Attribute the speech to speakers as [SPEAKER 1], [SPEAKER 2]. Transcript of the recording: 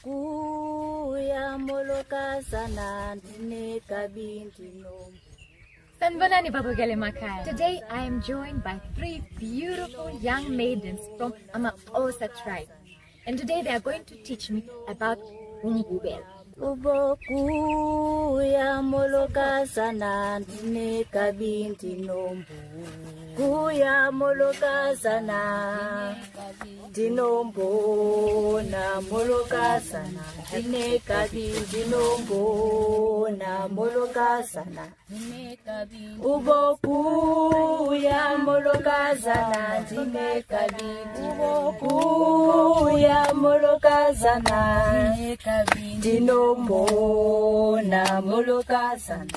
[SPEAKER 1] Ubokuya molokazana ndine kabindino.
[SPEAKER 2] Sanibonani babukele emakhaya. Today I am joined by 3 beautiful young maidens from Amaxhosa tribe. And today they are going to teach me about umbubela.
[SPEAKER 1] Ubokuya molokazana ndine kabindino. Kuya molokazana ndinombona molokazana ndine kabindinombona molokazana. Ubokuya molokazana ndine kabindino. Ubokuya molokazana ndinombona molokazana.